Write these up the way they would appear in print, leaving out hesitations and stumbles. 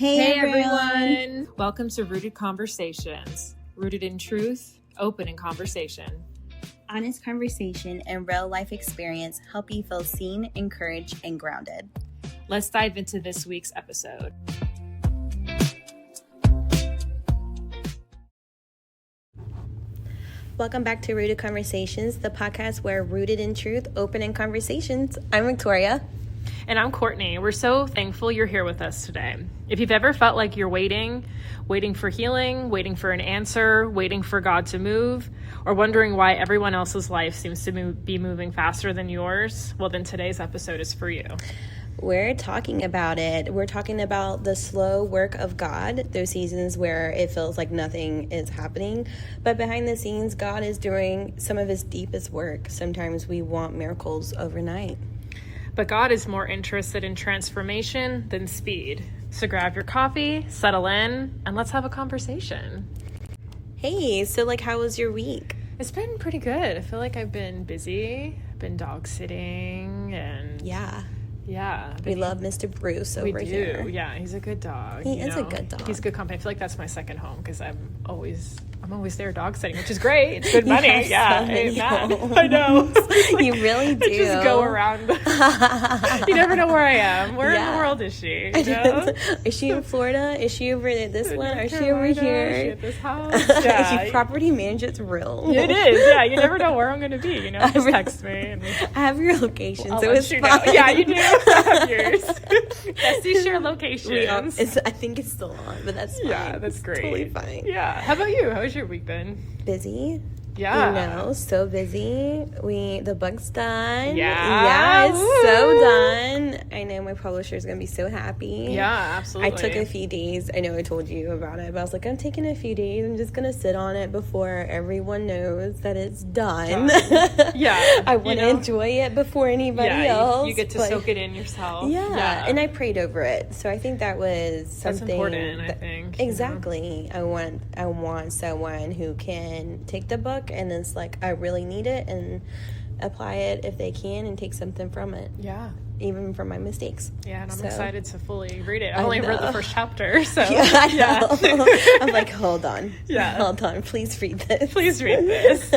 Hey everyone! Welcome to Rooted Conversations. Rooted in truth, open in conversation. Honest conversation and real life experience help you feel seen, encouraged, and grounded. Let's dive into this week's episode. Welcome back to Rooted Conversations, the podcast where rooted in truth, open in conversations. I'm Victoria. And I'm Courtney. We're so thankful you're here with us today. If you've ever felt like you're waiting for healing, waiting for an answer, waiting for God to move, or wondering why everyone else's life seems to be moving faster than yours, well, then today's episode is for you. We're talking about it. We're talking about the slow work of God, those seasons where it feels like nothing is happening. But behind the scenes, God is doing some of his deepest work. Sometimes we want miracles overnight. But God is more interested in transformation than speed. So grab your coffee, settle in, and let's have a conversation. Hey, so how was your week? It's been pretty good. I feel like I've been busy. I've been dog sitting and... Yeah. We love Mr. Bruce over here. We do. Yeah, he's a good dog. He is a good dog. He's good company. I feel like that's my second home because I'm always there dog sitting, which is great. It's good money. Yeah, I know. You really do. I just go around. You never know where I am. Where in the world is she? You know? Is she in Florida? Is she over at this one? Or is she over here? Is she at this house? Yeah. Is she property management's real? It is. Yeah, you never know where I'm going to be. Just text me. And I have your location, so it's fine. Yeah, you do. I have yours. Besties share locations. I think it's still on, but that's fine. Yeah, that's great. Totally fine. Yeah. How about you? How was your week been? Busy. Yeah. So busy. The book's done. Yeah. It's so done. I know my publisher is going to be so happy. Yeah, absolutely. I took a few days. I know I told you about it, but I was like, I'm taking a few days. I'm just going to sit on it before everyone knows that it's done. Yeah. I want to enjoy it before anybody else. You get to soak it in yourself. Yeah. And I prayed over it. So I think that was something. That's important, I think. Exactly. I want someone who can take the book and it's I really need it and apply it if they can and take something from it. Yeah. Even from my mistakes. Yeah, and I'm excited to fully read it. I've only read the first chapter, so. Yeah, I know. I'm hold on. Yeah. Hold on. Please read this. Please read this.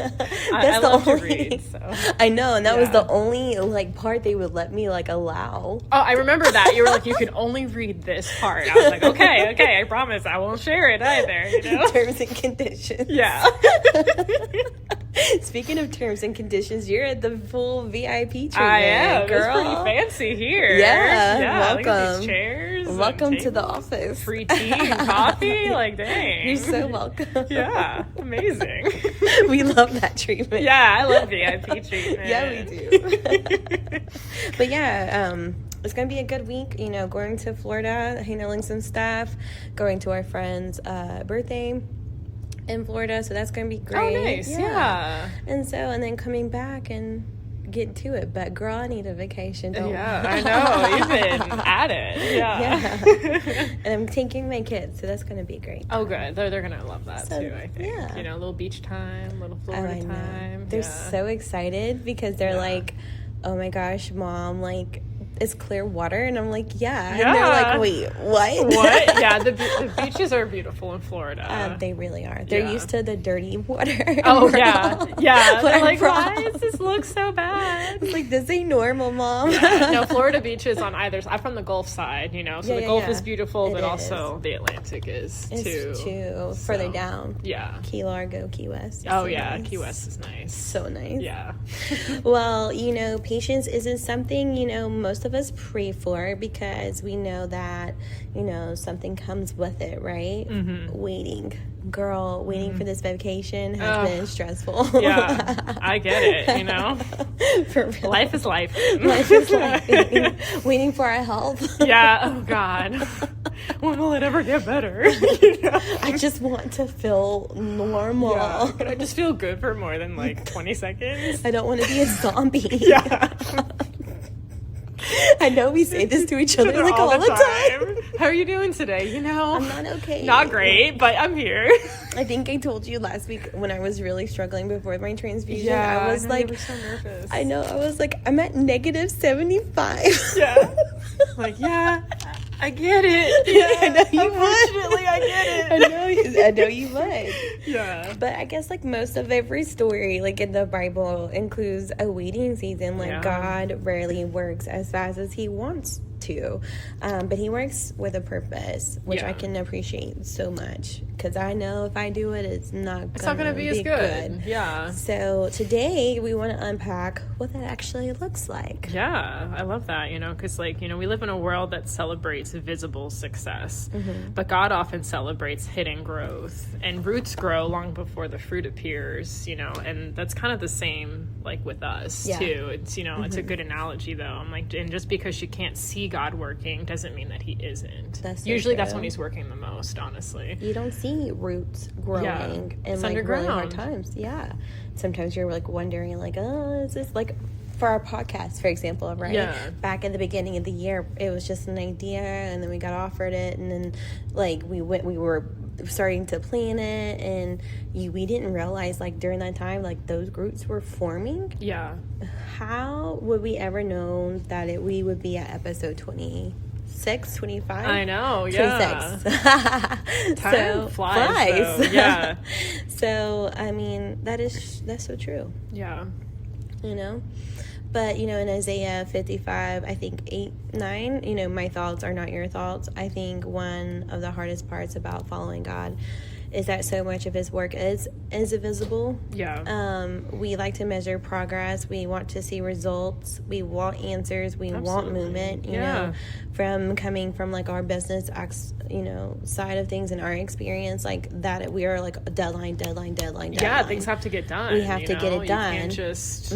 I love to read, so. I know, and that was the only, part they would let me, allow. Oh, I remember that. You were like, you can only read this part. I was like, okay, I promise I won't share it either, Terms and conditions. Yeah. Speaking of terms and conditions, you're at the full VIP treatment. I am. Girl. It's pretty fancy here. Yeah. Welcome. Look at these chairs. Welcome to the office. Free tea and coffee. Dang. You're so welcome. Yeah. Amazing. We love that treatment. Yeah, I love VIP treatment. Yeah, we do. But yeah, it's going to be a good week, going to Florida, handling some stuff, going to our friend's birthday in Florida, so that's going to be great. Oh, nice. Yeah. And then coming back and getting to it. But girl, I need a vacation. Yeah, I know. You've been at it. Yeah. And I'm taking my kids, so that's going to be great. Oh, good. They're going to love that too, I think. Yeah. A little beach time, little Florida time. They're so excited because they're like, oh my gosh, Mom, it's clear water, and I'm like, yeah. And they're like, wait, what? What? Yeah, the beaches are beautiful in Florida. They really are. They're used to the dirty water. Oh, yeah. They're like, why does this look so bad? It's this ain't normal, Mom. Yeah. No, Florida beaches on either side. I'm from the Gulf side, so the Gulf is beautiful, but also the Atlantic is too. Further down. Yeah. Key Largo, Key West. Oh, yeah. Nice. Key West is nice. So nice. Yeah. Well, patience isn't something, most of us pray for because we know that, something comes with it, right? Mm-hmm. Waiting for this vacation has been stressful. Yeah, I get it, For real. Life is life. Life is life. Waiting for our health. Yeah, oh God. When will it ever get better? I just want to feel normal. Yeah. Can I just feel good for more than 20 seconds? I don't want to be a zombie. Yeah. I know we say this to each other all the time. How are you doing today? I'm not okay. Not great, but I'm here. I think I told you last week when I was really struggling before my transfusion. Yeah, I was you were so nervous. I know. I was I'm at -75. Yeah. Yeah. I get it. Yeah, I know you unfortunately, I get it. I know you would. Yeah. But I guess like most of every story like in the Bible includes a waiting season. Like God rarely works as fast as he wants to, but he works with a purpose, which I can appreciate so much, because I know if I do it, it's not gonna be as good. Yeah. So today we want to unpack what that actually looks like. Yeah, I love that, because we live in a world that celebrates visible success, but God often celebrates hidden growth, and roots grow long before the fruit appears, and that's kind of the same like with us too. It's it's a good analogy though. I'm like, and just because you can't see God working doesn't mean that he isn't. Usually that's when he's working the most, honestly. You don't see roots growing in like really hard times. Yeah. Sometimes you're like wondering like, oh, is this like for our podcast, for example, right? Yeah. Back in the beginning of the year, it was just an idea, and then we got offered it, and then like we were starting to plan it, and we didn't realize like during that time like those roots were forming. Yeah. How would we ever know that we would be at episode 26, 25? I know, yeah. 26. Time flies. So, yeah. So, I mean, that's so true. Yeah. But, in Isaiah 55, I think 8, 9, my thoughts are not your thoughts. I think one of the hardest parts about following God is that so much of his work is invisible. Yeah. We like to measure progress. We want to see results. We want answers. We want movement, you know, coming from like our business, side of things and our experience, like that we are like a deadline. Yeah, things have to get done. We have to get it done. You can't just,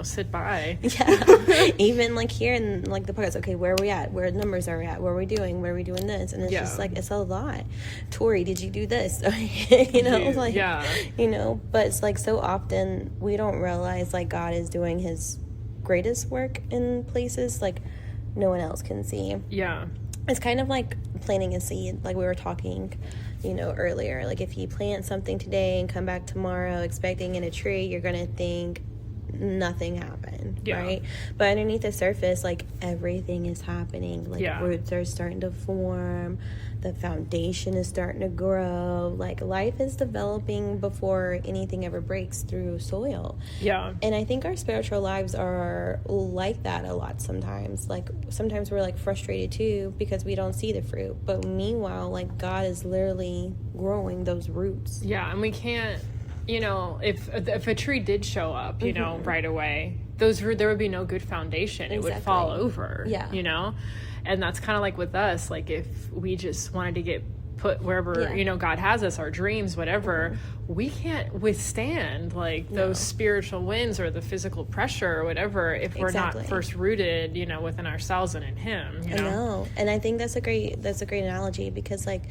sit by. Yeah. Even like here in like the podcast, okay, where are we at? Where the numbers are at? What are we doing? Where are we doing this? And it's just like, it's a lot. Tori, did you do this? But it's like so often we don't realize like God is doing his greatest work in places like no one else can see. Yeah. It's kind of like planting a seed, like we were talking, earlier. Like if you plant something today and come back tomorrow expecting in a tree, you're going to think nothing happened, right? But underneath the surface, like everything is happening. Like roots are starting to form, the foundation is starting to grow, like life is developing before anything ever breaks through soil. Yeah. And I think our spiritual lives are like that a lot sometimes. Like sometimes we're like frustrated too because we don't see the fruit, but meanwhile like God is literally growing those roots. Yeah. And we can't, if a tree did show up, right away, there would be no good foundation. It would fall over. Yeah. And that's kind of like with us, like if we just wanted to get put wherever, God has us, our dreams, whatever, we can't withstand like those spiritual winds or the physical pressure or whatever if we're not first rooted, within ourselves and in him. I know. And I think that's a great analogy, because like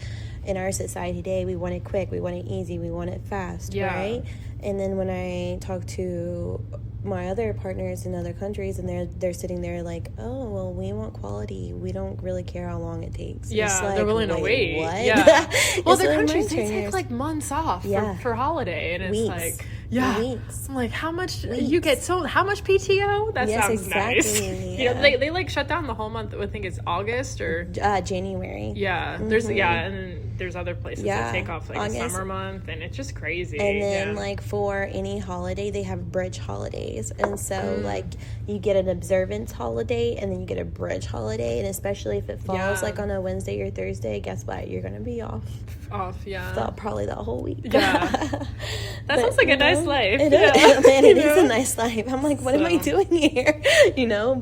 in our society today, we want it quick, we want it easy, we want it fast, right? And then when I talk to my other partners in other countries and they're sitting there like, oh, well, we want quality, we don't really care how long it takes. Like, they're willing to wait. What? Well, the countries, they take like months off for holiday, and it's weeks. Weeks. I'm like, how much you get? How much PTO? That sounds nice. They like shut down the whole month. I think it's August or January. There's and there's other places that take off like August, a summer month, and it's just crazy. And then like for any holiday, they have bridge holidays, and so like you get an observance holiday, and then you get a bridge holiday, and especially if it falls like on a Wednesday or Thursday, guess what? You're gonna be off. Probably the whole week. That sounds like a nice life. It is, man, it is a nice life. I'm like, what am I doing here?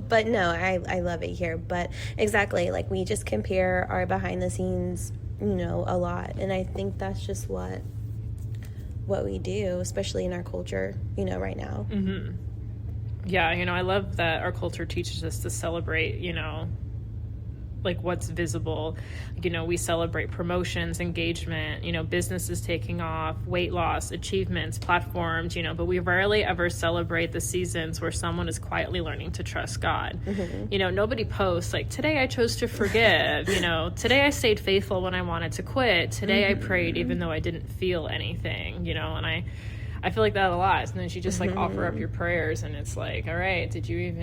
But no, I love it here. But exactly, like we just compare our behind the scenes, a lot, and I think that's just what we do, especially in our culture, right now. Yeah, I love that our culture teaches us to celebrate, like what's visible. We celebrate promotions, engagement, businesses taking off, weight loss, achievements, platforms, but we rarely ever celebrate the seasons where someone is quietly learning to trust God. Nobody posts like, today I chose to forgive, today I stayed faithful when I wanted to quit, today I prayed even though I didn't feel anything, and I I feel like that a lot. And then you just like offer up your prayers, and it's like, all right, did you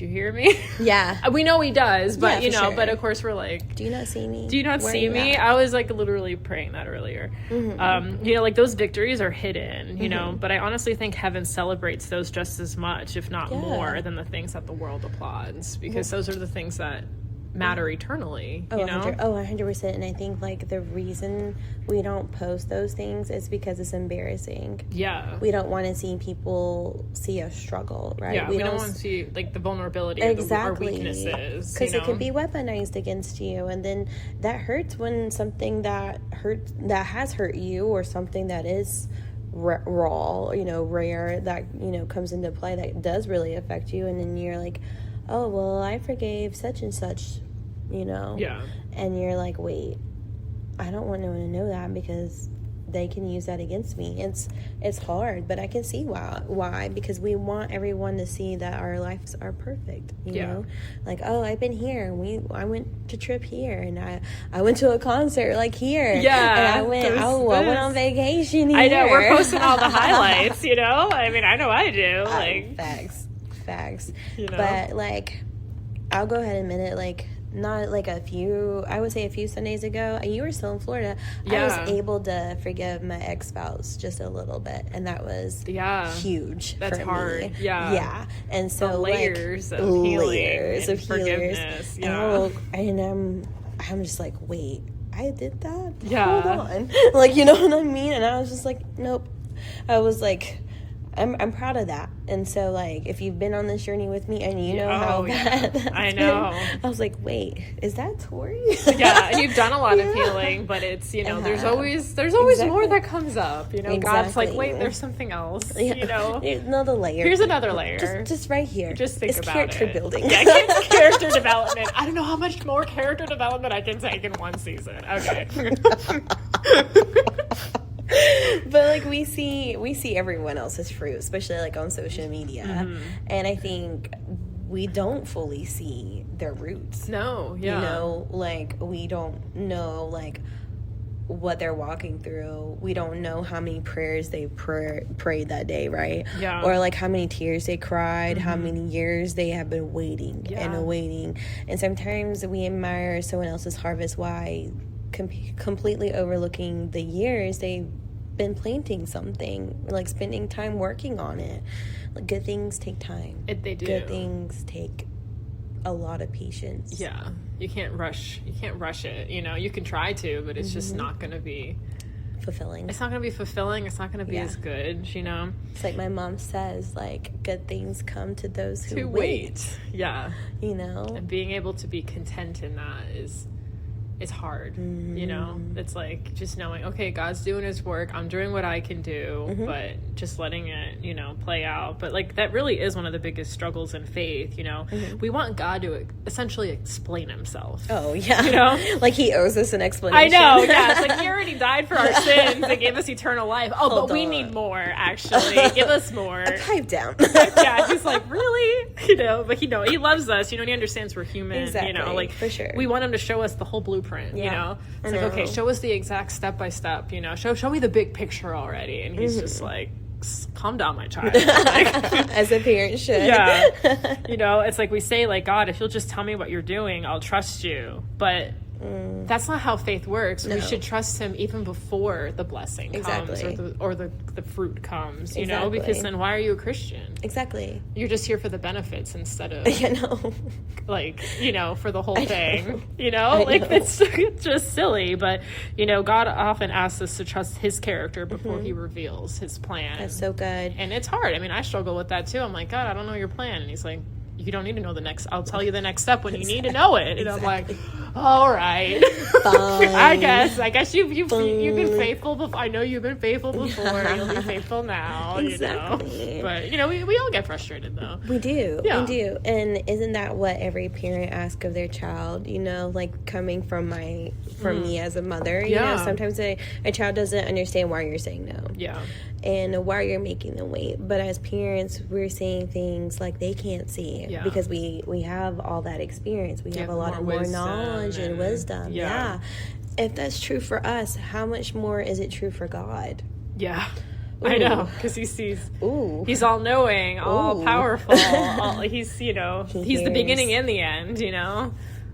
hear me? Yeah. We know he does, but Yeah, sure. but of course we're like, do you not see me? Do you not see me? I was like literally praying that earlier. Like those victories are hidden, but I honestly think heaven celebrates those just as much, if not more, than the things that the world applauds, because those are the things that matter eternally. 100%. And I think like the reason we don't post those things is because it's embarrassing. Yeah, we don't want to see people see us struggle, right? Yeah, we don't want to see like the vulnerability of our weaknesses, because it can be weaponized against you, and then that hurts when something that has hurt you, or something that is raw, rare, that comes into play, that does really affect you, and then you're like, oh, well, I forgave such and such, Yeah. And you're like, wait, I don't want no one to know that, because they can use that against me. It's hard, but I can see why, because we want everyone to see that our lives are perfect, you know? Like, oh, I've been here, and I went to trip here, and I went to a concert like here. Yeah. And I went on vacation here. I know, we're posting all the highlights, I mean, I know I do. Like Facts. But like, I'll go ahead and admit it, like, not like a few Sundays ago, you were still in Florida. I was able to forgive my ex-spouse just a little bit, and that was huge. That's for hard. Me. Yeah. And so the layers of healing and forgiveness. And I'm just like, wait, I did that? Yeah. Hold on. Like, you know what I mean? And I was just like, nope. I was like, I'm proud of that. And so, like, if you've been on this journey with me, and you know how bad that's I know. been, I was like, wait, is that Tori? Yeah, and you've done a lot of healing, but it's, there's always more that comes up. God's like, wait, there's something else. Another layer. Here's another layer. Just right here. Just think about character it. building. Yeah, it's character development. I don't know how much more character development I can take in one season. Okay. But like, we see everyone else's fruit, especially like on social media, and I think we don't fully see their roots. No, yeah. Like, we don't know like what they're walking through. We don't know how many prayers they prayed that day, right? Yeah. Or like how many tears they cried, how many years they have been waiting and waiting. And sometimes we admire someone else's harvest while completely overlooking the years they've been planting something, like spending time working on it. Like, good things take time. They do. Good things take a lot of patience. Yeah, you can't rush it. You can try to, but it's just not going to be fulfilling. It's not going to be fulfilling. It's not going to be as good. It's like my mom says, like, good things come to those who wait. Yeah. And being able to be content in that it's hard. It's like just knowing, okay, God's doing his work, I'm doing what I can do, but just letting it play out. But like, that really is one of the biggest struggles in faith. We want God to essentially explain himself. Oh yeah. Like, he owes us an explanation. I know. Yeah, it's like, he already died for our sins and gave us eternal life. But we need more. Actually, give us more. Pipe down. Yeah, he's like, really? But he loves us. He understands we're human. Exactly. Like, for sure. We want him to show us the whole blueprint. It's like, okay, show us the exact step by step. Show me the big picture already. And he's just like, calm down, my child. As a parent should. Yeah. It's like, we say, like, God, if you'll just tell me what you're doing, I'll trust you. But that's not how faith works. No. We should trust him even before the blessing comes, or the fruit comes, because then why are you a Christian? Exactly. You're just here for the benefits instead of, like, for the whole thing, like, it's just silly. But, God often asks us to trust his character before he reveals his plan. That's so good. And it's hard. I mean, I struggle with that too. I'm like, God, I don't know your plan. And he's like, you don't need to know I'll tell you the next step when you need to know it. And I'm like, all right. Fine. I guess you've been faithful before. I know you've been faithful before. You'll be faithful now. Exactly. But we all get frustrated though. We do. Yeah. We do. And isn't that what every parent asks of their child? Like, coming from me as a mother, sometimes a child doesn't understand why you're saying no. Yeah. And why you're making them wait. But as parents, we're seeing things like they can't see because we have all that experience. We have a lot more knowledge and wisdom. Yeah. If that's true for us, how much more is it true for God? Yeah. I know, because he sees, Ooh. he's all-knowing, all-powerful, he's, you know, he's the beginning and the end, you know?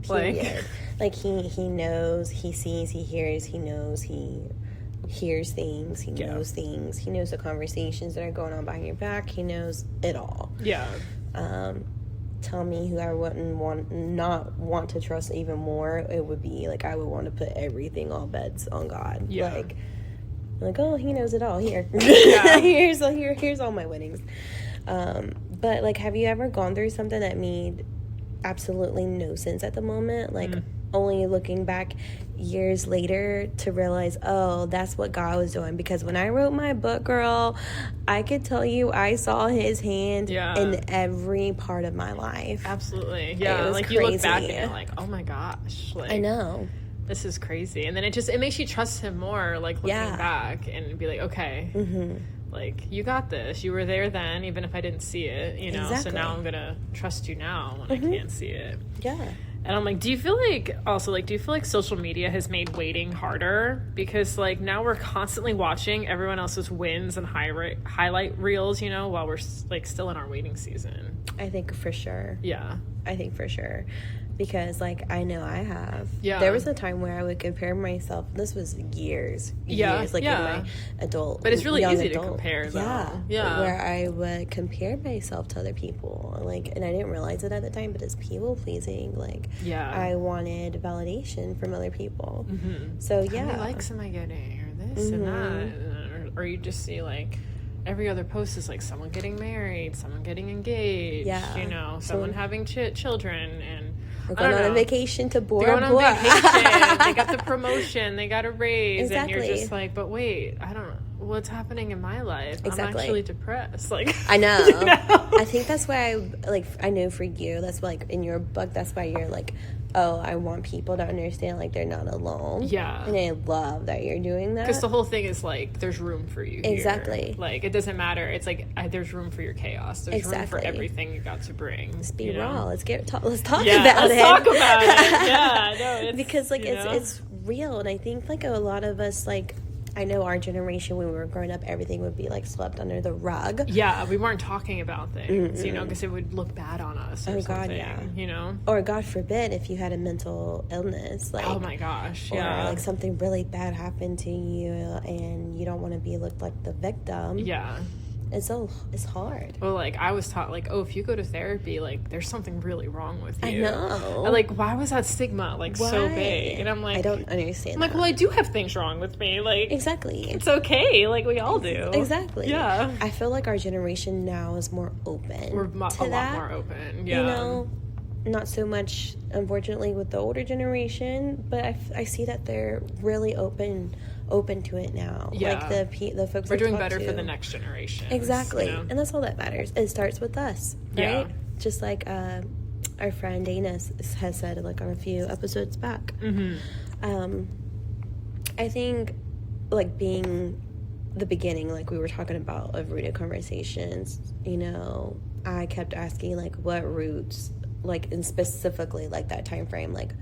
Like, he knows, he sees, he hears, he knows, he hears things, he knows things, he knows the conversations that are going on behind your back, he knows it all. Yeah. Tell me who I wouldn't not want to trust even more, it would be, like, I would want to put everything, all bets on God. Yeah. Like, oh, he knows it all. Here. Yeah. here's all my winnings. But, like, have you ever gone through something that made absolutely no sense at the moment? Like, only looking back years later to realize, oh, that's what God was doing. Because when I wrote my book, girl, I could tell you I saw his hand in every part of my life. Absolutely. Yeah. Like, crazy. You look back and you're like, oh my gosh. Like, I know. This is crazy. And then it makes you trust him more, like, looking back and be like, okay, like, you got this. You were there then, even if I didn't see it, you know? Exactly. So now I'm going to trust you now when I can't see it. Yeah. And I'm like, do you feel like social media has made waiting harder? Because, like, now we're constantly watching everyone else's wins and highlight reels, you know, while we're, like, still in our waiting season. I think for sure. Yeah. I think for sure. Because, like, I know I have. Yeah. There was a time where I would compare myself. This was years, like, in my adult, but it's really easy adult. To compare, though. Yeah. Where I would compare myself to other people. Like, and I didn't realize it at the time, but it's people-pleasing. Like, I wanted validation from other people. So, yeah. How many likes am I getting? Or this and that. Or you just see, like, every other post is, like, someone getting married, someone getting engaged, you know, someone having children, and we're going on a vacation to Bora Bora. They're going on vacation. They got the promotion. They got a raise. Exactly. And you're just like, but wait, what's happening in my life? Exactly. I'm actually depressed. Like, I know. You know? I think that's why I know for you, that's like in your book, that's why you're like, oh, I want people to understand, like, they're not alone. Yeah. And I love that you're doing that. Because the whole thing is, like, there's room for you Exactly. here. Like, it doesn't matter. It's like, there's room for your chaos. There's room for everything you got to bring. Let's be raw. Let's talk about it. Let's talk about it. Yeah. No, it's... Because, like, it's real. And I think, like, a lot of us, like, I know our generation, when we were growing up, everything would be, like, swept under the rug. Yeah, we weren't talking about things, you know, because it would look bad on us or something, God, yeah. You know? Or, God forbid, if you had a mental illness. Like, oh, my gosh, Or, like, something really bad happened to you and you don't want to be looked like the victim. Yeah. It's hard. Well, like, I was taught, like, oh, if you go to therapy, like, there's something really wrong with you. I know. Like, why was that stigma, like, so big? And I'm like... I don't understand I'm like, well, I do have things wrong with me. Like... Exactly. It's okay. Like, we all do. Exactly. Yeah. I feel like our generation now is more open. We're a lot more open. Yeah. You know? Not so much, unfortunately, with the older generation, but I see that they're really open to it now. Yeah. Like the folks we're doing better for the next generation. Exactly. You know? And that's all that matters. It starts with us, right? Yeah. Just like our friend Dana has said, like, on a few episodes back. I think, like, being the beginning, like we were talking about, of rooted conversations, you know, I kept asking, like, what roots, like, and specifically, like, that time frame, like,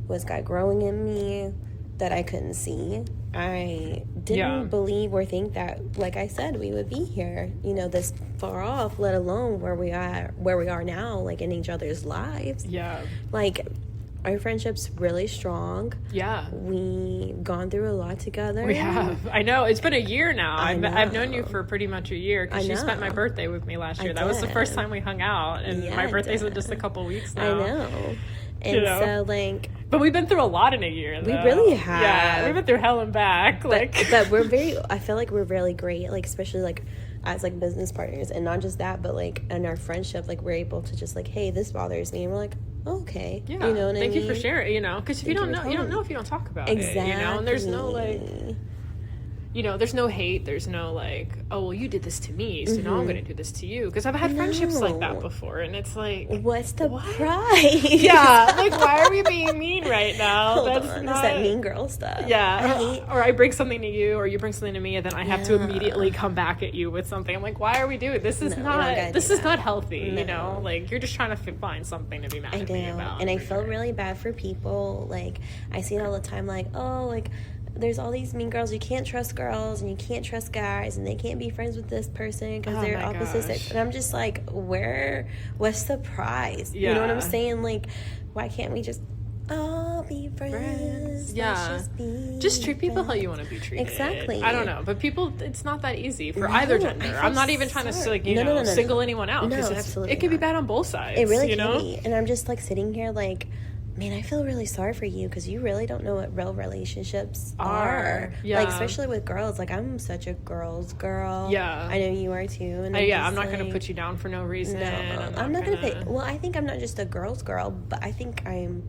was God growing in me that I couldn't see? I didn't believe or think that, like I said, we would be here, you know, this far off, let alone where we are now, like, in each other's lives. Yeah. Like, our friendship's really strong. Yeah. We've gone through a lot together. We have. I know. It's been a year now. I've known you for pretty much a year because you spent my birthday with me last year. That was the first time we hung out, and my birthday's in just a couple weeks now. I know. And so, like... But we've been through a lot in a year, though. We really have. Yeah, we've been through hell and back. But we're very... I feel like we're really great, like, especially, like, as, like, business partners. And not just that, but, like, in our friendship, like, we're able to just, like, hey, this bothers me. And we're like, oh, okay. Yeah. You know what I mean? Thank you for sharing, you know. Because if you don't know if you don't talk about it, you know. And there's no, like... You know, there's no hate. There's no, like, oh, well, you did this to me, so now I'm going to do this to you. Because I've had friendships like that before, and it's like... What's the price? Yeah, like, why are we being mean right now? Hold on, that's that mean girl stuff. Yeah, or I bring something to you, or you bring something to me, and then I have to immediately come back at you with something. I'm like, why are we doing this? Is not healthy, you know? Like, you're just trying to find something to be mad at me about. And I feel really bad for people. Like, I see it all the time, like, oh, like... there's all these mean girls. You can't trust girls and you can't trust guys, and they can't be friends with this person because they're opposite sex. And I'm just like, what's the prize? Yeah. You know what I'm saying? Like, why can't we just all be friends? Yeah. Just treat people how you want to be treated. Exactly. I don't know. But people, it's not that easy for either gender. I'm not even trying to, like, single anyone out. No, absolutely it could be bad on both sides. It really can be. And I'm just, like, sitting here, like, man, I feel really sorry for you because you really don't know what real relationships are. Yeah. Like, especially with girls. Like, I'm such a girl's girl. Yeah. I know you are too. And I'm not going to put you down for no reason. No, I'm not going to put... Well, I think I'm not just a girl's girl, but I think I'm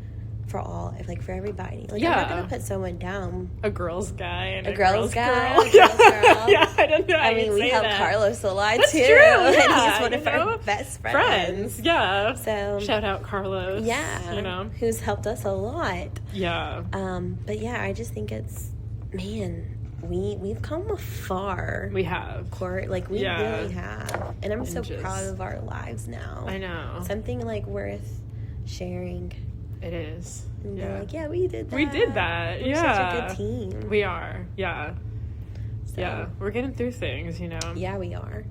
for all, like, for everybody. Like, I'm not going to put someone down. A girl's guy and a girl's guy. Girl. A girl's girl. Yeah, I don't know. I mean, we have Carlos a lot, That's too. True. Yeah, and he's one of our best friends. Yeah. So shout out Carlos. Yeah. Who's helped us a lot. Yeah. But yeah, I just think it's, man, we've come far. We have. Like, we really have. And I'm so proud of our lives now. I know. Something, like, worth sharing. It is. And like, we did that. We did that. We're such a good team. We are. Yeah. So, yeah. We're getting through things, Yeah, we are.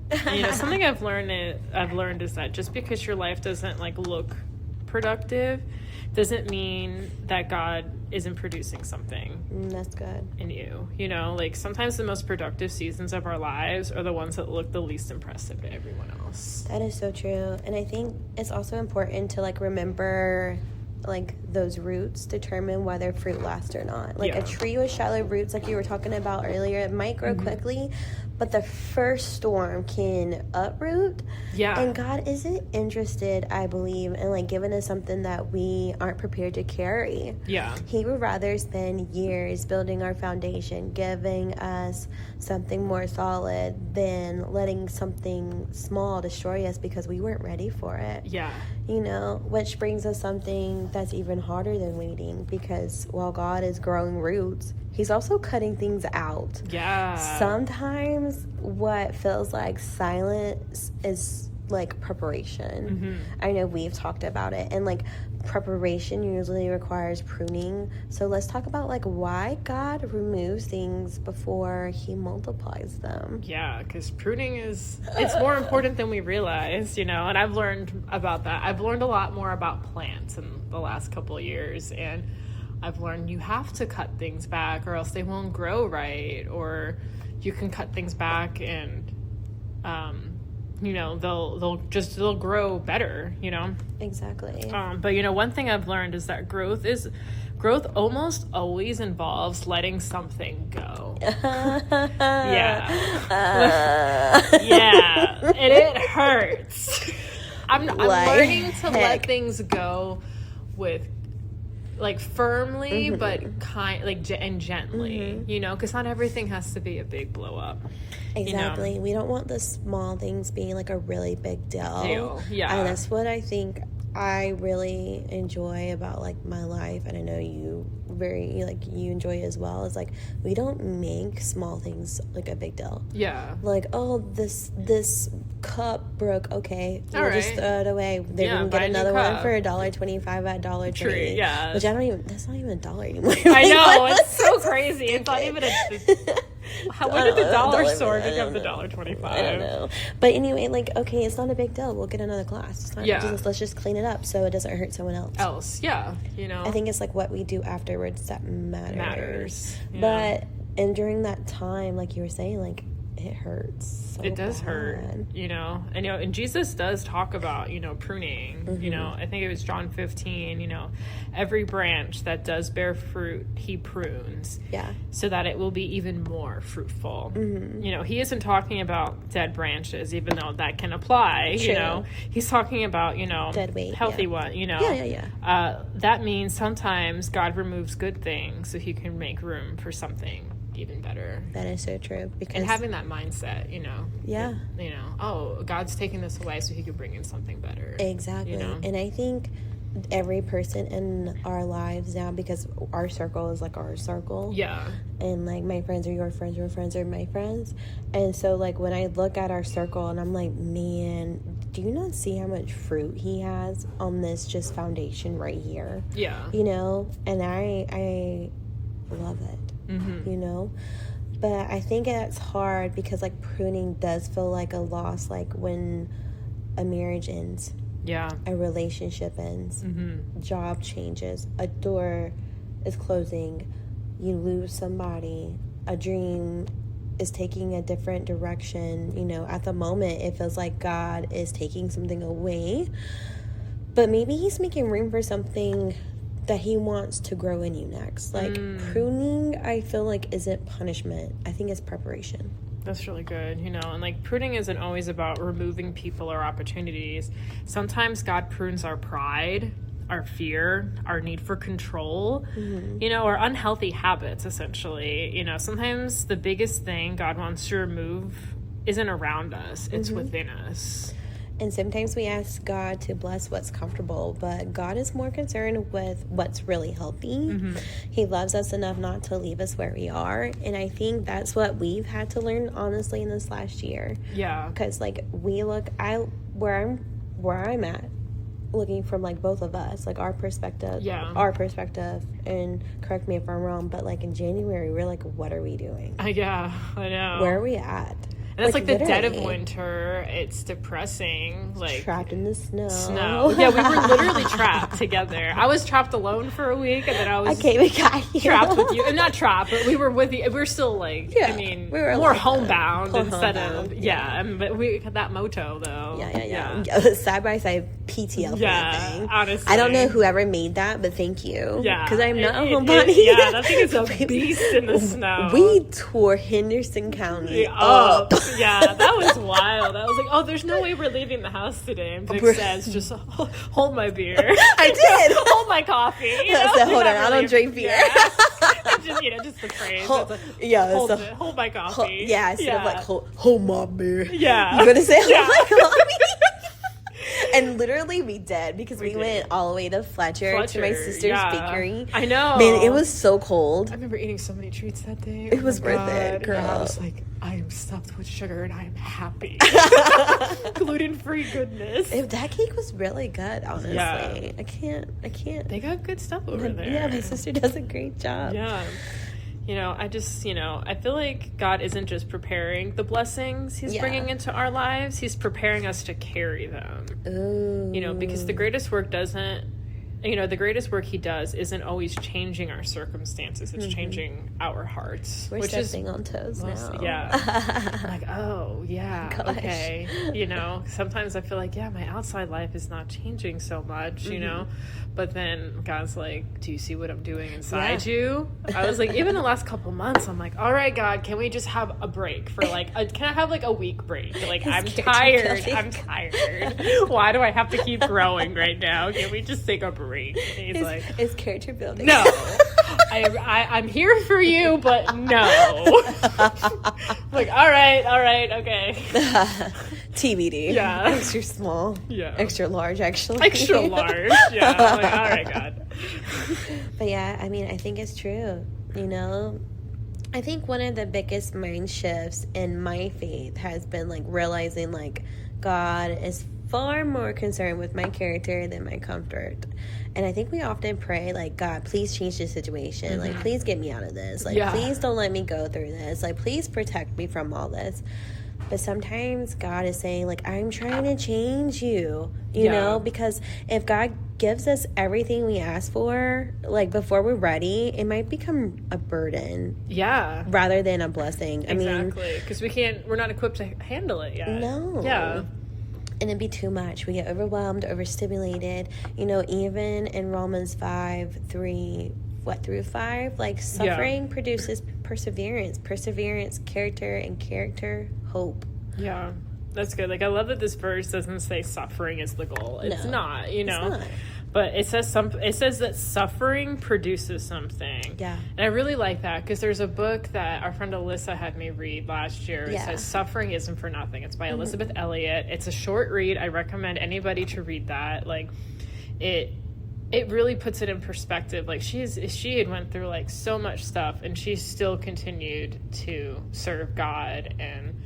Something I've learned is that just because your life doesn't, like, look productive doesn't mean that God isn't producing something. That's good. In you. Like, sometimes the most productive seasons of our lives are the ones that look the least impressive to everyone else. That is so true. And I think it's also important to, like, remember, like, those roots determine whether fruit lasts or not. Like, a tree with shallow roots, like you were talking about earlier, it might grow quickly, but the first storm can uproot. Yeah. And God isn't interested, I believe, in, like, giving us something that we aren't prepared to carry. Yeah. He would rather spend years building our foundation, giving us something more solid than letting something small destroy us because we weren't ready for it. Yeah. Which brings us something that's even harder than waiting, because while God is growing roots, he's also cutting things out. Yeah. Sometimes what feels like silence is, like, preparation. I know we've talked about it, and, like, preparation usually requires pruning. So let's talk about, like, why God removes things before he multiplies them. Yeah, because pruning it's more important than we realize, and I've learned about that. I've learned a lot more about plants in the last couple of years, and I've learned you have to cut things back or else they won't grow right, or you can cut things back and they'll grow better, Exactly. But one thing I've learned is that growth almost always involves letting something go. Yeah. Yeah. And it hurts. I'm learning to let things go with, like, firmly, but and gently, because not everything has to be a big blow up. Exactly. We don't want the small things being, like, a really big deal. Yeah. And that's what I think I really enjoy about, like, my life, and I know you you enjoy it as well, is, like, we don't make small things, like, a big deal. Yeah. Like, oh, this cup broke, okay, we'll just throw it away. They can get another one for $1.25 at Dollar Tree. Yeah. Which that's not even $1 anymore. I know, it's so crazy. It's not even when did the dollar store become the $1.25? I don't know. But anyway, like, okay, it's not a big deal. We'll get another glass. It's not let's just clean it up so it doesn't hurt someone else. Yeah. I think it's, like, what we do afterwards that matters. Yeah. But, and during that time, like you were saying, like, it hurts. It does hurt, and Jesus does talk about, pruning, I think it was John 15, every branch that does bear fruit, he prunes. Yeah. So that it will be even more fruitful. He isn't talking about dead branches, even though that can apply, True. He's talking about, dead weight, healthy one, Yeah. That means sometimes God removes good things so he can make room for something even better. That is so true. And having that mindset, Yeah. God's taking this away so he could bring in something better. Exactly. And I think every person in our lives now, because our circle is, like, our circle. Yeah. And, like, my friends are your friends are my friends. And so, like, when I look at our circle and I'm like, man, do you not see how much fruit he has on this just foundation right here? Yeah. And I love it. you know? But I think it's hard because, like, pruning does feel like a loss, like when a marriage ends. Yeah. A relationship ends. Job changes. A door is closing. You lose somebody. A dream is taking a different direction. You know, at the moment, it feels like God is taking something away. But maybe he's making room for something that he wants to grow in you next. Like, pruning, I feel like, isn't punishment. I think it's preparation. That's really good, you know, and like pruning isn't always about removing people or opportunities. Sometimes God prunes our pride, our fear, our need for control, you know, or unhealthy habits, essentially. You know, sometimes the biggest thing God wants to remove isn't around us, it's within us. And sometimes we ask God to bless what's comfortable, but God is more concerned with what's really healthy. He loves us enough not to leave us where we are. And I think that's what we've had to learn, honestly, in this last year. Yeah. Because, like, where I'm at, looking from, like, both of us, like, our perspective, and correct me if I'm wrong, but, like, in January, we're like, what are we doing? Yeah, I know. Where are we at? And it's like the dead of winter. It's depressing. Like, trapped in the snow. Yeah, we were literally trapped together. I was trapped alone for a week, and then I came and got you. Trapped with you. And not trapped, but we were with you. We were still like, I mean, we were more like homebound instead of, but we had that motto, though. Yeah. Side by side PTL thing. Honestly. I don't know whoever made that, but thank you. Yeah. Because I'm not a homebody. That thing is a beast in the snow. We tore Henderson County up. Yeah, that was wild. I was like, oh, there's no way we're leaving the house today. And Vic says, just hold my beer. I did. Hold my coffee. You know? So hold on, I don't drink beer. Just the phrase. Hold my coffee. Instead of like, hold my beer. Yeah. You're going to say hold my coffee? And literally we did, because we went all the way to Fletcher to my sister's bakery. I know. Man, it was so cold. I remember eating so many treats that day. It was worth it, girl. I was like, I am stuffed with sugar and I am happy. Gluten-free goodness. That cake was really good, honestly. Yeah. I can't. They got good stuff over there. Yeah, my sister does a great job. Yeah. You know, I feel like God isn't just preparing the blessings he's bringing into our lives. He's preparing us to carry them. Ooh. You know, because the greatest work he does isn't always changing our circumstances. It's changing our hearts. We're stepping on toes now. Yeah. Like, oh, yeah, okay. You know, sometimes I feel like, my outside life is not changing so much, you know? But then God's like, do you see what I'm doing inside you? I was like, even the last couple months, I'm like, all right, God, can we just have a break for can I have like a week break? Like, I'm tired. Why do I have to keep growing right now? Can we just take a break? And he's like, it's character building. No. I'm here for you, but no. Like, all right, okay. TBD. Yeah. Extra small. Yeah. Extra large, actually. Extra large. Yeah. I'm like, all right, God. But yeah, I mean, I think it's true. You know, I think one of the biggest mind shifts in my faith has been like realizing like God is far more concerned with my character than my comfort. And I think we often pray like, God, please change the situation. Like, please get me out of this. Like, please don't let me go through this. Like, please protect me from all this. But sometimes God is saying, like, I'm trying to change you, you know, because if God gives us everything we ask for, like, before we're ready, it might become a burden. Yeah. Rather than a blessing. Exactly. Because we're not equipped to handle it yet. No. Yeah. And it'd be too much. We get overwhelmed, overstimulated. You know, even in Romans 5:3-5, like, suffering produces perseverance. Perseverance, character, and character, hope. Yeah, that's good. Like, I love that this verse doesn't say suffering is the goal. It's not, you know. It's not. But it says that suffering produces something. Yeah. And I really like that, because there's a book that our friend Alyssa had me read last year. It says Suffering Isn't for Nothing. It's by Elizabeth Elliot. It's a short read. I recommend anybody to read that. Like, it really puts it in perspective. Like, she had went through like so much stuff, and she still continued to serve God and,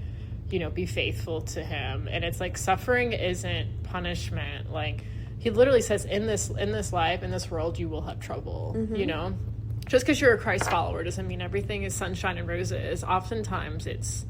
you know, be faithful to him. And it's like, suffering isn't punishment. Like, he literally says, in this life, in this world, you will have trouble, you know? just because you're a Christ follower doesn't mean everything is sunshine and roses. Oftentimes it's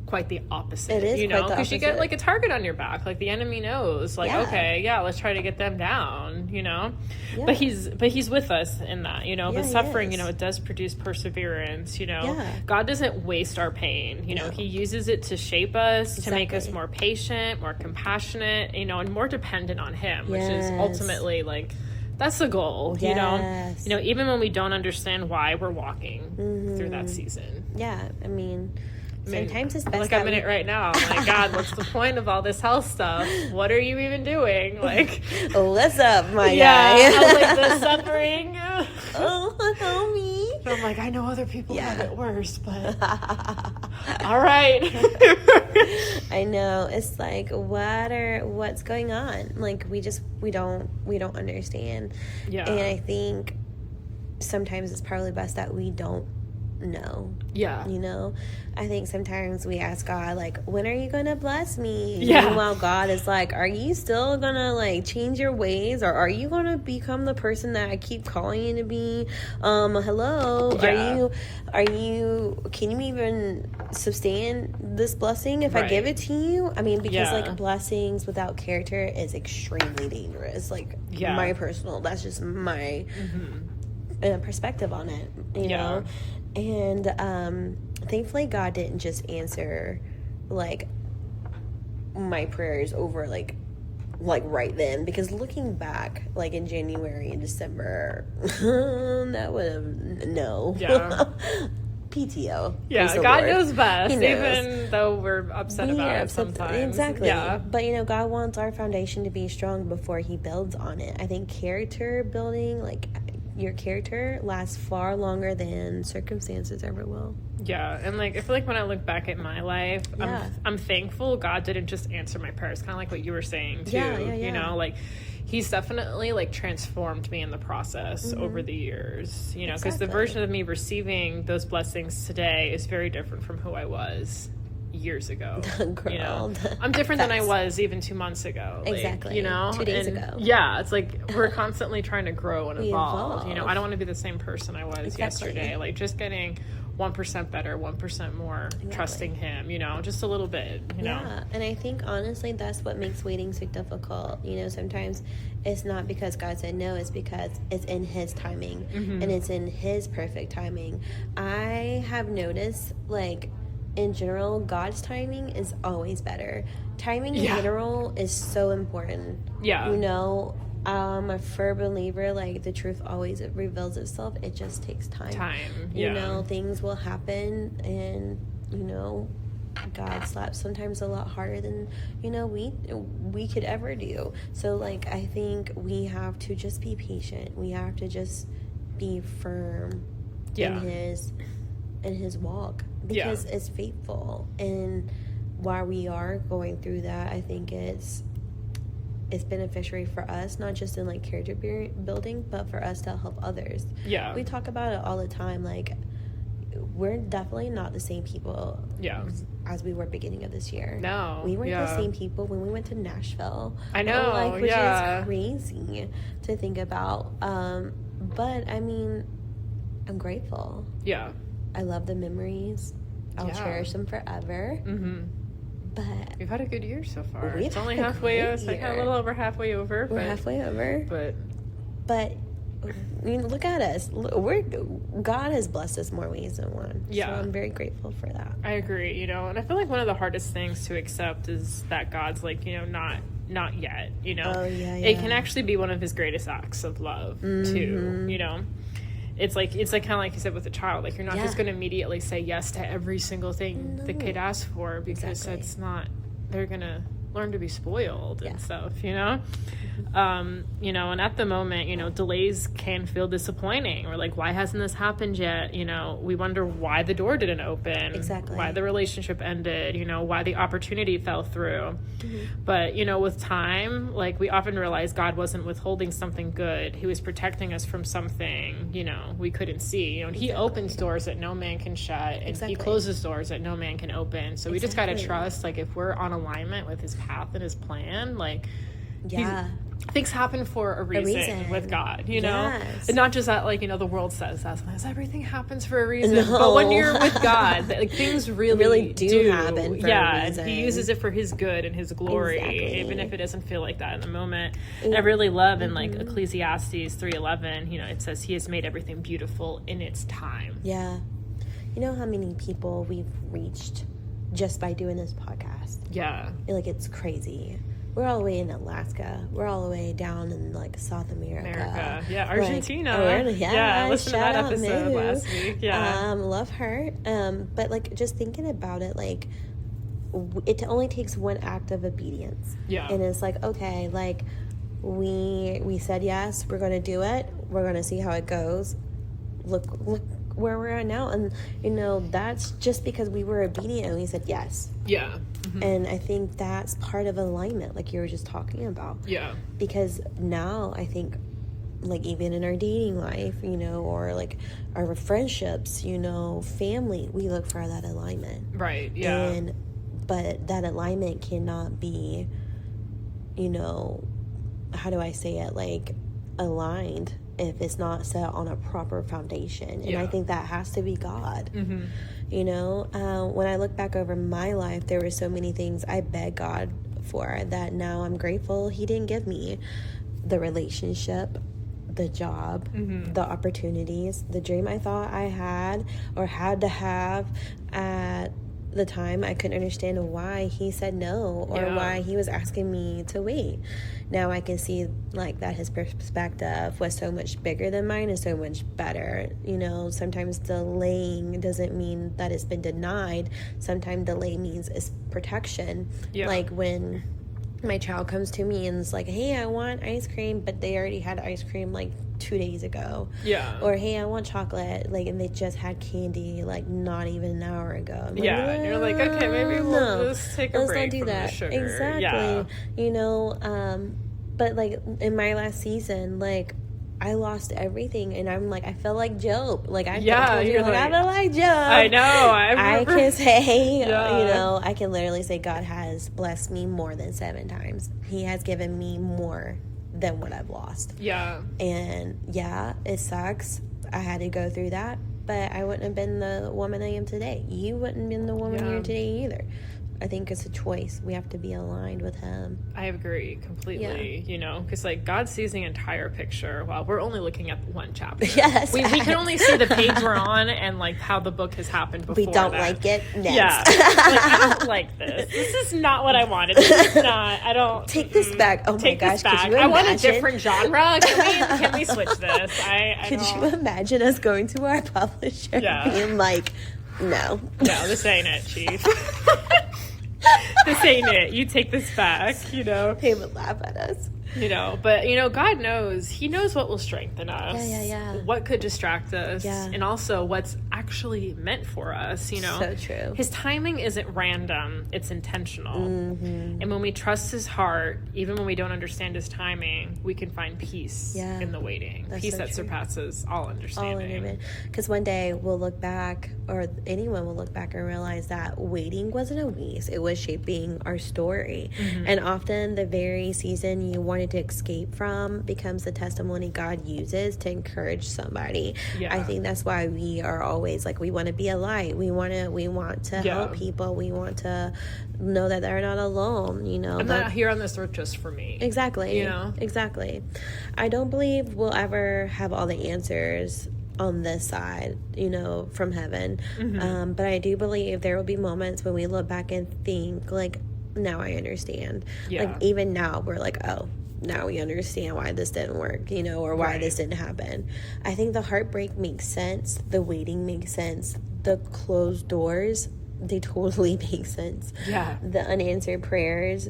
quite the opposite. It is, you know, because you get like a target on your back. Like the enemy knows, like, okay, yeah, let's try to get them down, you know. Yeah. But he's with us in that, you know. But suffering, you know, it does produce perseverance, you know. Yeah. God doesn't waste our pain, you know. He uses it to shape us, to make us more patient, more compassionate, you know, and more dependent on him, which is ultimately like, that's the goal, you know. You know, even when we don't understand why we're walking through that season. Yeah, I mean, sometimes it's best. Like I'm in it right now. I'm like, God, what's the point of all this health stuff? What are you even doing? Like, what's up, my guy? I was like, the suffering. Oh, help me. And I'm like, I know other people have it worse, but all right. I know. It's like, what's going on? Like, we don't understand. Yeah. And I think sometimes it's probably best that we don't know. Yeah. You know, I think sometimes we ask God, like, when are you gonna bless me? Yeah. Meanwhile, God is like, are you still gonna like change your ways, or are you gonna become the person that I keep calling you to be? Hello. Yeah. Are you can you even sustain this blessing if I give it to you? I mean, because like blessings without character is extremely dangerous. Like that's just my perspective on it, you know. And thankfully God didn't just answer like my prayers over like right then, because looking back like in January and December that would have PTO. Yeah, God knows best. Even though we're upset about it sometimes. Exactly. Yeah. But you know, God wants our foundation to be strong before he builds on it. I think character building, like your character, lasts far longer than circumstances ever will. Yeah, and like I feel like when I look back at my life, I'm thankful God didn't just answer my prayers, kind of like what you were saying too. You know, like he's definitely like transformed me in the process over the years, you know, because the version of me receiving those blessings today is very different from who I was years ago. Girl, you know, I'm different than I was even 2 months ago. Like, exactly. You know, 2 days ago. Yeah, it's like we're constantly trying to grow and evolve. You know, I don't want to be the same person I was yesterday. Like just getting 1% better, 1% more, trusting him, you know, just a little bit, you know. Yeah, and I think honestly that's what makes waiting so difficult. You know, sometimes it's not because God said no, it's because it's in his timing and it's in his perfect timing. I have noticed, like, in general, God's timing is always better. Timing in general is so important. Yeah. You know, I'm a firm believer, like, the truth always reveals itself. It just takes time. You know, things will happen, and, you know, God slaps sometimes a lot harder than, you know, we could ever do. So, like, I think we have to just be patient. We have to just be firm in his walk, because it's faithful. And while we are going through that, I think it's beneficiary for us, not just in like character building, but for us to help others. Yeah, we talk about it all the time. Like, we're definitely not the same people as we were beginning of this year. No, we weren't the same people when we went to Nashville. I know, like, which is crazy to think about. But I mean, I'm grateful. Yeah, I love the memories. I'll cherish them forever. But we've had a good year so far. It's only halfway. It's like a little over halfway over. We're halfway over. But I mean, look at us. God has blessed us more ways than one. Yeah. So I'm very grateful for that. I agree. You know, and I feel like one of the hardest things to accept is that God's like, you know, not yet. You know, it can actually be one of his greatest acts of love too. You know. It's like kind of like you said with a child. Like, you're not just going to immediately say yes to every single thing the kid asks for, because it's not. They're going to learn to be spoiled and stuff, you know. You know, and at the moment, you know, delays can feel disappointing. We're like, why hasn't this happened yet? You know, we wonder why the door didn't open, why the relationship ended, you know, why the opportunity fell through. But, you know, with time, like, we often realize God wasn't withholding something good. He was protecting us from something, you know, we couldn't see. You know, and he opens doors that no man can shut, and he closes doors that no man can open. So we just got to trust, like, if we're on alignment with his path and his plan, like, things happen for a reason with God, you know? Yes. And not just that, like, you know, the world says that. Sometimes everything happens for a reason. No. But when you're with God, like, things really do happen for a reason. And he uses it for his good and his glory, Exactly. even if it doesn't feel like that in the moment. And I really love in, like, Ecclesiastes 3:11, you know, it says he has made everything beautiful in its time. Yeah. You know how many people we've reached just by doing this podcast? Yeah. Like, it's crazy. We're all the way in Alaska. We're all the way down in, like, South America. Yeah, Argentina. Like, listen to that episode last week. Yeah. Love her. But, like, just thinking about it, like, it only takes one act of obedience. Yeah. And it's like, okay, like, we said yes, we're going to do it. We're going to see how it goes. Look where we're at now. And, you know, that's just because we were obedient and we said yes. Yeah. And I think that's part of alignment, like you were just talking about. Yeah. Because now I think, like, even in our dating life, you know, or like our friendships, you know, family, we look for that alignment. Right. Yeah. But that alignment cannot be, you know, how do I say it, like, aligned if it's not set on a proper foundation. And I think that has to be God. You know, when I look back over my life, there were so many things I begged God for that now I'm grateful he didn't give me. The relationship, the job, the opportunities, the dream I thought I had or had to have at the time. I couldn't understand why he said no or why he was asking me to wait. Now I can see, like, that his perspective was so much bigger than mine and so much better. You know, sometimes delaying doesn't mean that it's been denied. Sometimes delay means it's protection. Like when my child comes to me and is like, hey, I want ice cream, but they already had ice cream like 2 days ago. Or, hey, I want chocolate, like, and they just had candy like not even an hour ago. I'm like, and you're like, okay, maybe we'll just take a break from the sugar. Exactly. You know, but like in my last season, like, I lost everything, and I'm like, I feel like Job. Like, I feel like Job. I know. I can say, you know, I can literally say God has blessed me more than 7 times. He has given me more than what I've lost. And it sucks. I had to go through that, but I wouldn't have been the woman I am today. You wouldn't have been the woman you're today either. I think it's a choice. We have to be aligned with him. I agree completely, you know, because, like, God sees the entire picture while we're only looking at one chapter. Yes. We can only see the page we're on and, like, how the book has happened before. We don't like it. Next. Yeah. Like, I don't like this. This is not what I wanted. This is not, I don't. Take this back. Oh, my gosh. Could you imagine? I want a different genre. Can we switch this? Could you imagine us going to our publisher and being like, no, this ain't it, Chief. This ain't it. You take this back, you know. They would laugh at us. You know, but, you know, God knows. He knows what will strengthen us. What could distract us. And also what's actually meant for us, you know. So true. His timing isn't random. It's intentional. And when we trust his heart, even when we don't understand his timing, we can find peace in the waiting. That's peace that surpasses all understanding. Because one day we'll look back, or anyone will look back and realize that waiting wasn't a waste. It was shaping our story. And often the very season you wanted to escape from becomes the testimony God uses to encourage somebody. I think that's why we are always like, we want to be a light. We want to help people. We want to know that they're not alone, you know. I'm not here on this earth just for me. Exactly. You know? Exactly. I don't believe we'll ever have all the answers on this side, you know, from heaven. But I do believe there will be moments when we look back and think, like, now I understand. Like, even now we're like, oh, now we understand why this didn't work, you know, or why this didn't happen. I think the heartbreak makes sense. The waiting makes sense. The closed doors, they totally make sense. The unanswered prayers,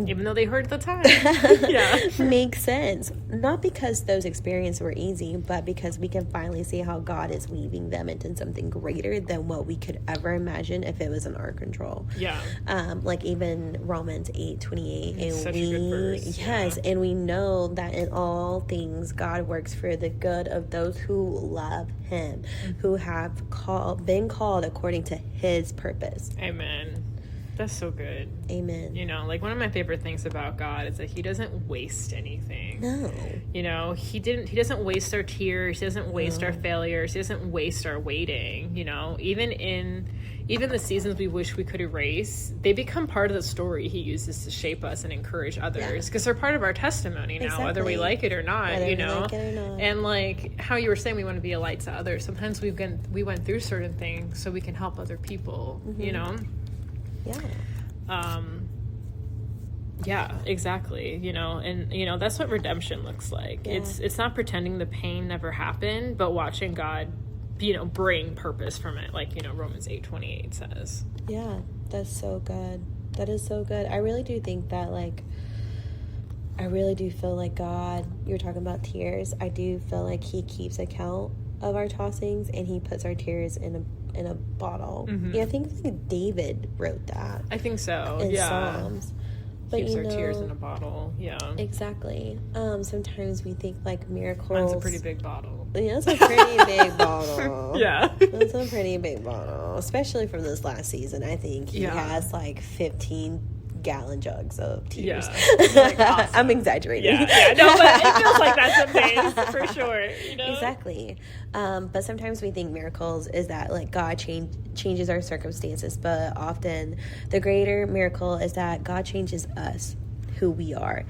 even though they hurt at the time, makes sense. Not because those experiences were easy, but because we can finally see how God is weaving them into something greater than what we could ever imagine if it was in our control. Like even Romans 8:28, and such a good verse. And we know that in all things God works for the good of those who love Him, who have been called according to His purpose. Amen. That's so good. Amen. You know, like one of my favorite things about God is that he doesn't waste anything. No. You know, he doesn't waste our tears, he doesn't waste our failures, he doesn't waste our waiting, you know. Even the seasons we wish we could erase, they become part of the story he uses to shape us and encourage others, because they're part of our testimony now, whether we like it or not, whether you know. like it or not. And like how you were saying, we want to be a light to others. Sometimes we went through certain things so we can help other people, you know. Yeah. Exactly. You know, and you know, that's what redemption looks like. Yeah. It's not pretending the pain never happened, but watching God, you know, bring purpose from it, like, you know, Romans 8:28 says. Yeah, that's so good. That is so good. I really do think that, like, I really do feel like God, you were talking about tears, I do feel like he keeps account of our tossings, and he puts our tears in a bottle. Yeah, I think like David wrote that. I think so. In Yeah. Psalms. But Keeps you our know, tears in a bottle. Yeah. Exactly. Sometimes we think like miracles. Mine's a pretty big bottle. Yeah, it's a pretty big bottle. Yeah. It's a pretty big bottle. Especially from this last season. I think he has like 15-gallon jugs of tears. Yeah. Like, awesome. I'm exaggerating. Yeah. No, but it feels like that's some days for sure. You know? Exactly. But sometimes we think miracles is that like God changes our circumstances, but often the greater miracle is that God changes us, who we are.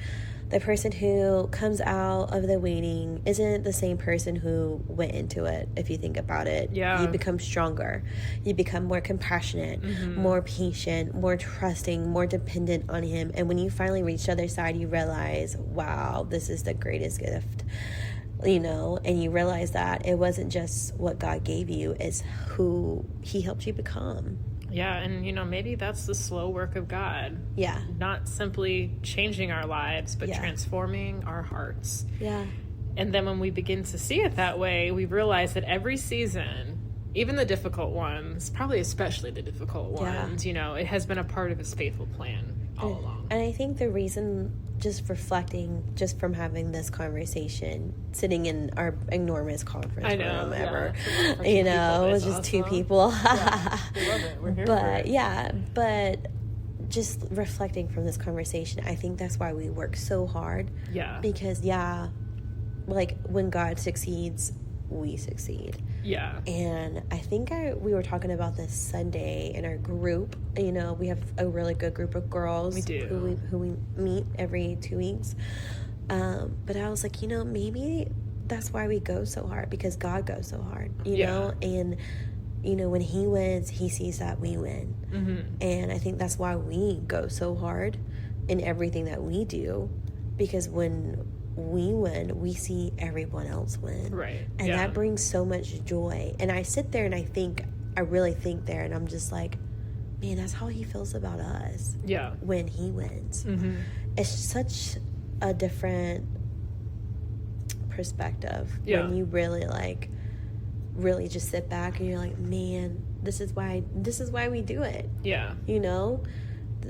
The person who comes out of the waiting isn't the same person who went into it, if you think about it. Yeah. You become stronger. You become more compassionate, more patient, more trusting, more dependent on him. And when you finally reach the other side, you realize, wow, this is the greatest gift. You know, and you realize that it wasn't just what God gave you, it's who he helped you become. Yeah, and you know, maybe that's the slow work of God. Yeah. Not simply changing our lives, but transforming our hearts. Yeah. And then when we begin to see it that way, we realize that every season, even the difficult ones, probably especially the difficult ones, you know, it has been a part of his faithful plan all along. And I think the reason, just reflecting, just from having this conversation, sitting in our enormous conference room ever, you know, it was just two people. Yeah, we love it. We're here for it. Yeah, but just reflecting from this conversation, I think that's why we work so hard. Yeah. Because, like when God succeeds, we succeed. Yeah. And I think we were talking about this Sunday in our group. You know, we have a really good group of girls. We do. Who we meet every 2 weeks. But I was like, you know, maybe that's why we go so hard, because God goes so hard, you know? And, you know, when he wins, he sees that we win. And I think that's why we go so hard in everything that we do, because when we win, we see everyone else win. Right. And that brings so much joy. And I sit there and I really think there, and I'm just like, man, that's how he feels about us. Yeah. When he wins. It's such a different perspective when you really just sit back and you're like, man, this is why we do it. Yeah. You know?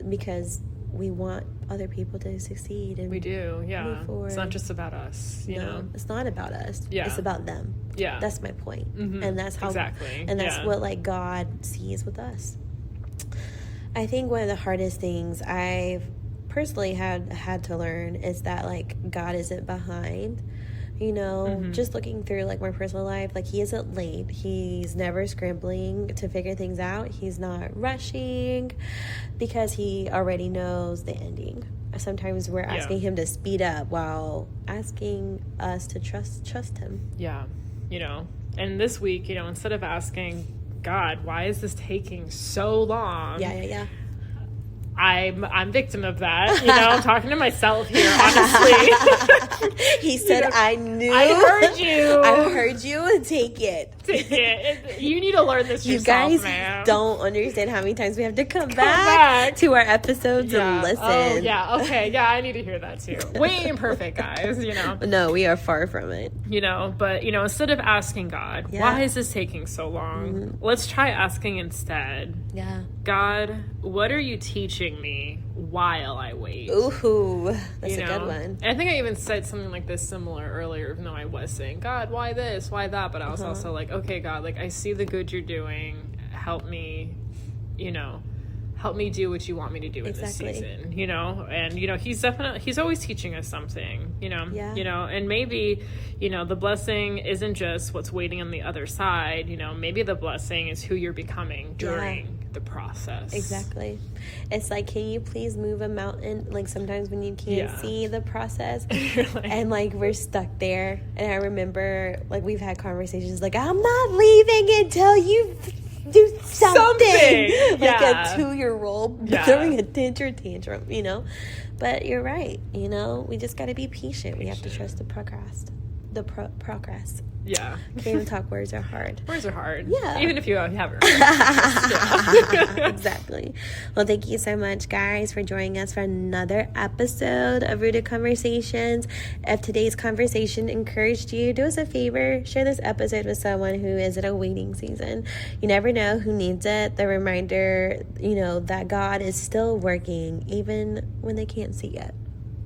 Because we want other people to succeed, and we do. move forward. It's not just about us, you know. It's not about us. It's about them. That's my point. And that's how and that's what like God sees with us. I think one of the hardest things I've personally had to learn is that like God isn't behind. You know, just looking through like my personal life, like he isn't late. He's never scrambling to figure things out. He's not rushing, because he already knows the ending. Sometimes we're asking him to speed up while asking us to trust him. Yeah. You know, and this week, you know, instead of asking God, why is this taking so long? Yeah. I'm victim of that, you know. I'm talking to myself here, honestly. He said, you know, I knew. I heard you. I heard you. Take it. You need to learn this yourself, you guys man. Don't understand how many times we have to come back to our episodes and listen. Oh, yeah. Okay. Yeah, I need to hear that too. We ain't perfect, guys, you know. No, we are far from it. You know, but, you know, instead of asking God, why is this taking so long? Let's try asking instead. Yeah. God, what are you teaching me while I wait? Ooh, that's a good one. And I think I even said something like this similar earlier, even though I was saying, God, why this, why that? But I was also like, okay, God, like I see the good you're doing. Help me, you know, help me do what you want me to do in this season, you know? And, you know, he's always teaching us something, you know? Yeah. You know, and maybe, you know, the blessing isn't just what's waiting on the other side, you know, maybe the blessing is who you're becoming during the process. Exactly. It's like, can you please move a mountain? Like, sometimes when you can't see the process and like we're stuck there. And I remember like we've had conversations like, I'm not leaving until you do something. Like a 2-year-old throwing a tantrum, you know. But you're right, you know, we just got to be patient. We have to trust the progress. Yeah. Can't even talk. Words are hard. Words are hard. Yeah. Even if you haven't. Exactly. Well, thank you so much, guys, for joining us for another episode of Rooted Conversations. If today's conversation encouraged you, do us a favor. Share this episode with someone who is in a waiting season. You never know who needs it. The reminder, you know, that God is still working even when they can't see it.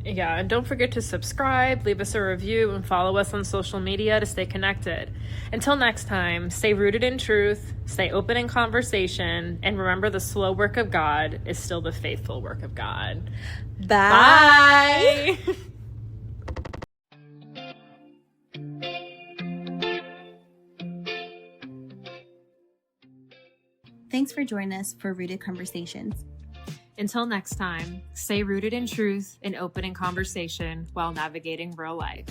Yeah, and don't forget to subscribe, leave us a review, and follow us on social media to stay connected. Until next time, stay rooted in truth, stay open in conversation, and remember the slow work of God is still the faithful work of God. Bye! Thanks for joining us for Rooted Conversations. Until next time, stay rooted in truth and open in conversation while navigating real life.